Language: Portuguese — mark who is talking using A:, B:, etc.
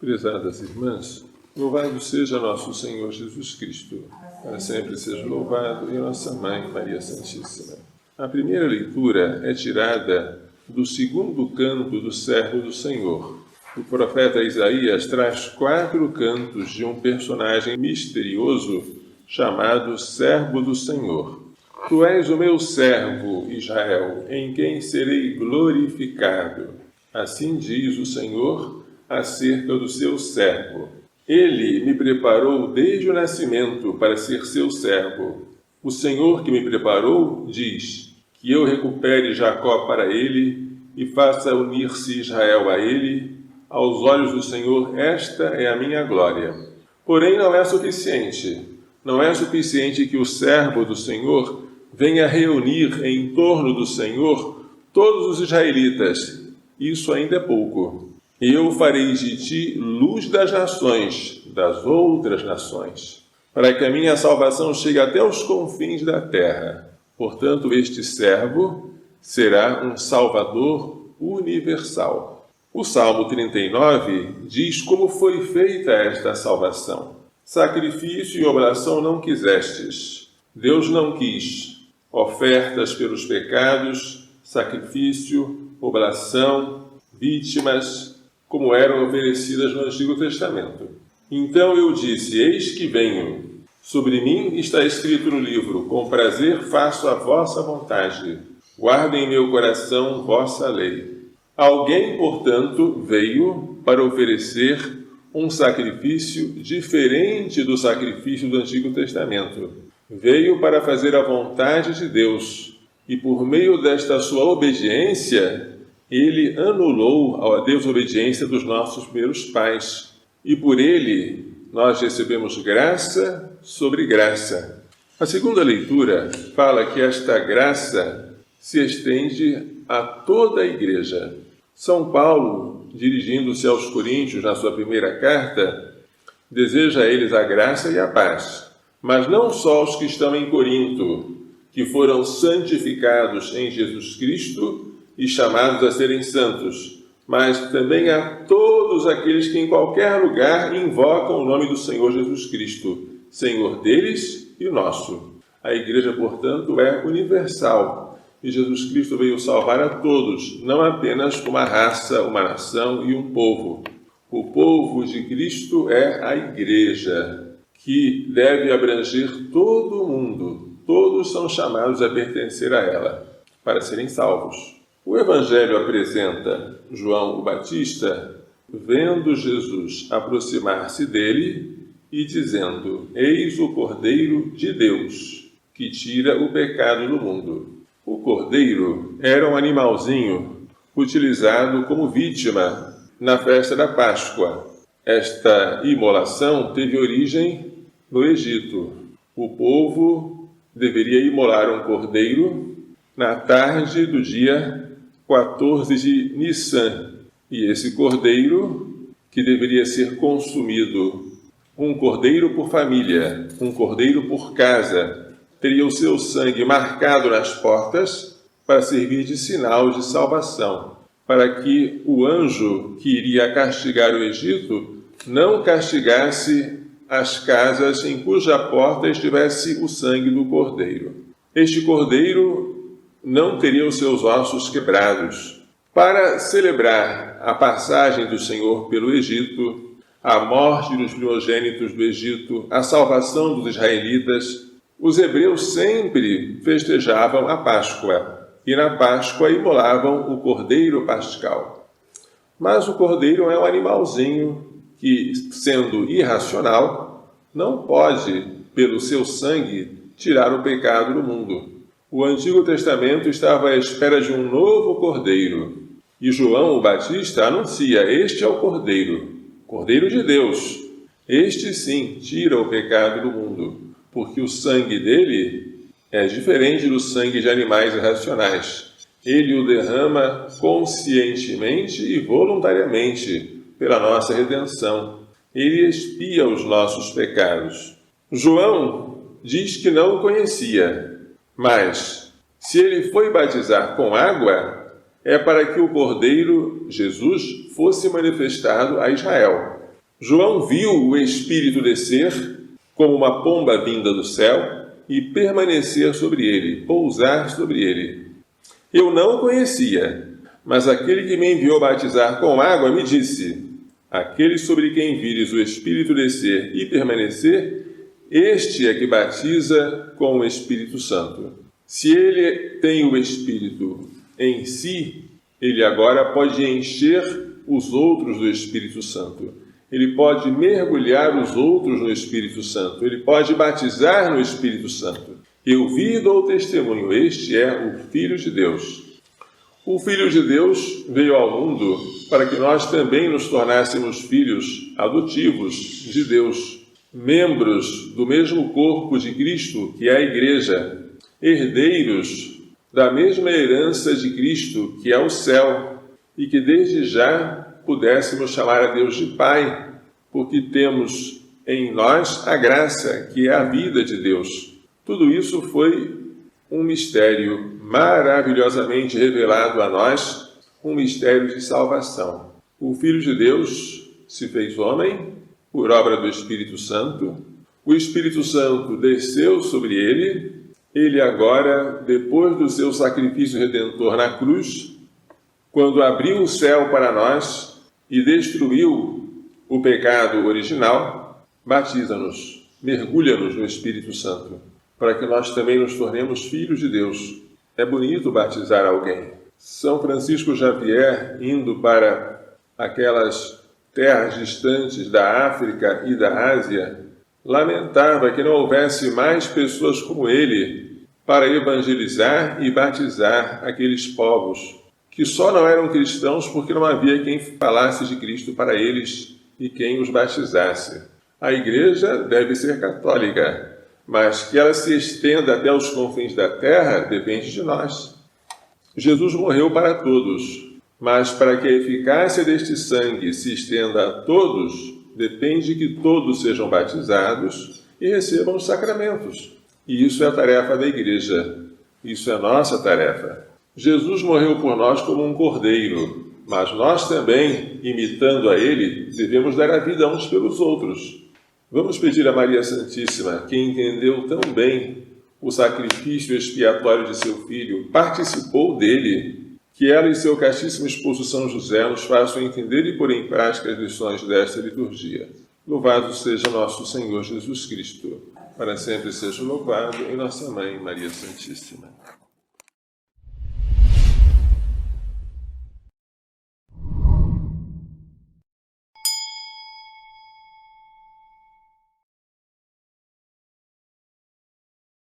A: Prezadas irmãs, louvado seja nosso Senhor Jesus Cristo, para sempre seja louvado, e nossa Mãe Maria Santíssima. A primeira leitura é tirada do segundo canto do Servo do Senhor. O profeta Isaías traz 4 cantos de um personagem misterioso chamado Servo do Senhor. Tu és o meu servo, Israel, em quem serei glorificado. Assim diz o Senhor acerca do seu servo. Ele me preparou desde o nascimento para ser seu servo. O Senhor que me preparou diz que eu recupere Jacó para ele e faça unir-se Israel a ele. Aos olhos do Senhor, esta é a minha glória. Porém, não é suficiente. Não é suficiente que o servo do Senhor venha reunir em torno do Senhor todos os israelitas. Isso ainda é pouco. Eu farei de ti luz das nações, das outras nações, para que a minha salvação chegue até os confins da terra. Portanto, este servo será um salvador universal. O Salmo 39 diz como foi feita esta salvação. Sacrifício e oblação não quisestes. Deus não quis ofertas pelos pecados, sacrifício, oblação, vítimas, como eram oferecidas no Antigo Testamento. Então eu disse, eis que venho. Sobre mim está escrito no livro, com prazer faço a vossa vontade. Guardo em meu coração vossa lei. Alguém, portanto, veio para oferecer um sacrifício diferente do sacrifício do Antigo Testamento. Veio para fazer a vontade de Deus. E por meio desta sua obediência, ele anulou a desobediência dos nossos primeiros pais. E por ele, nós recebemos graça sobre graça. A segunda leitura fala que esta graça se estende a toda a igreja. São Paulo, dirigindo-se aos coríntios na sua primeira carta, deseja a eles a graça e a paz. Mas não só aos que estão em Corinto, que foram santificados em Jesus Cristo e chamados a serem santos, mas também a todos aqueles que em qualquer lugar invocam o nome do Senhor Jesus Cristo, Senhor deles e nosso. A igreja, portanto, é universal, e Jesus Cristo veio salvar a todos, não apenas uma raça, uma nação e um povo. O povo de Cristo é a igreja, que deve abranger todo o mundo. Todos são chamados a pertencer a ela, para serem salvos. O Evangelho apresenta João o Batista vendo Jesus aproximar-se dele e dizendo, eis o Cordeiro de Deus, que tira o pecado do mundo. O cordeiro era um animalzinho utilizado como vítima na festa da Páscoa. Esta imolação teve origem no Egito. O povo deveria imolar um cordeiro na tarde do dia 14 de Nissan. E esse cordeiro, que deveria ser consumido, um cordeiro por família, um cordeiro por casa, teria o seu sangue marcado nas portas para servir de sinal de salvação, para que o anjo que iria castigar o Egito não castigasse as casas em cuja porta estivesse o sangue do cordeiro. Este cordeiro não teria os seus ossos quebrados. Para celebrar a passagem do Senhor pelo Egito, a morte dos primogênitos do Egito, a salvação dos israelitas, os hebreus sempre festejavam a Páscoa, e na Páscoa imolavam o cordeiro pascal. Mas o cordeiro é um animalzinho que, sendo irracional, não pode, pelo seu sangue, tirar o pecado do mundo. O Antigo Testamento estava à espera de um novo cordeiro, e João o Batista anuncia, este é o cordeiro, cordeiro de Deus. Este sim tira o pecado do mundo, porque o sangue dele é diferente do sangue de animais irracionais. Ele o derrama conscientemente e voluntariamente pela nossa redenção. Ele expia os nossos pecados. João diz que não o conhecia, mas se ele foi batizar com água, é para que o Cordeiro, Jesus, fosse manifestado a Israel. João viu o Espírito descer como uma pomba vinda do céu e permanecer sobre ele, pousar sobre ele. Eu não o conhecia, mas aquele que me enviou batizar com água me disse: aquele sobre quem vires o Espírito descer e permanecer, este é que batiza com o Espírito Santo. Se ele tem o Espírito em si, ele agora pode encher os outros do Espírito Santo. Ele pode mergulhar os outros no Espírito Santo. Ele pode batizar no Espírito Santo. Eu vi e dou testemunho, este é o Filho de Deus. O Filho de Deus veio ao mundo para que nós também nos tornássemos filhos adotivos de Deus, membros do mesmo corpo de Cristo, que é a Igreja, herdeiros da mesma herança de Cristo, que é o céu, e que desde já pudéssemos chamar a Deus de Pai, porque temos em nós a graça, que é a vida de Deus. Tudo isso foi um mistério maravilhosamente revelado a nós, um mistério de salvação. O Filho de Deus se fez homem por obra do Espírito Santo. O Espírito Santo desceu sobre ele. Ele agora, depois do seu sacrifício redentor na cruz, quando abriu o céu para nós e destruiu o pecado original, batiza-nos, mergulha-nos no Espírito Santo, para que nós também nos tornemos filhos de Deus. É bonito batizar alguém. São Francisco Xavier, indo para aquelas terras distantes da África e da Ásia, lamentava que não houvesse mais pessoas como ele para evangelizar e batizar aqueles povos, que só não eram cristãos porque não havia quem falasse de Cristo para eles e quem os batizasse. A Igreja deve ser católica, mas que ela se estenda até os confins da terra depende de nós. Jesus morreu para todos, mas para que a eficácia deste sangue se estenda a todos, depende que todos sejam batizados e recebam os sacramentos. E isso é a tarefa da Igreja. Isso é nossa tarefa. Jesus morreu por nós como um cordeiro, mas nós também, imitando a ele, devemos dar a vida uns pelos outros. Vamos pedir a Maria Santíssima, que entendeu tão bem o sacrifício expiatório de seu Filho, participou dele, que ela e seu castíssimo esposo São José nos façam entender e pôr em prática as lições desta liturgia. Louvado seja nosso Senhor Jesus Cristo. Para sempre seja louvado em nossa Mãe Maria Santíssima.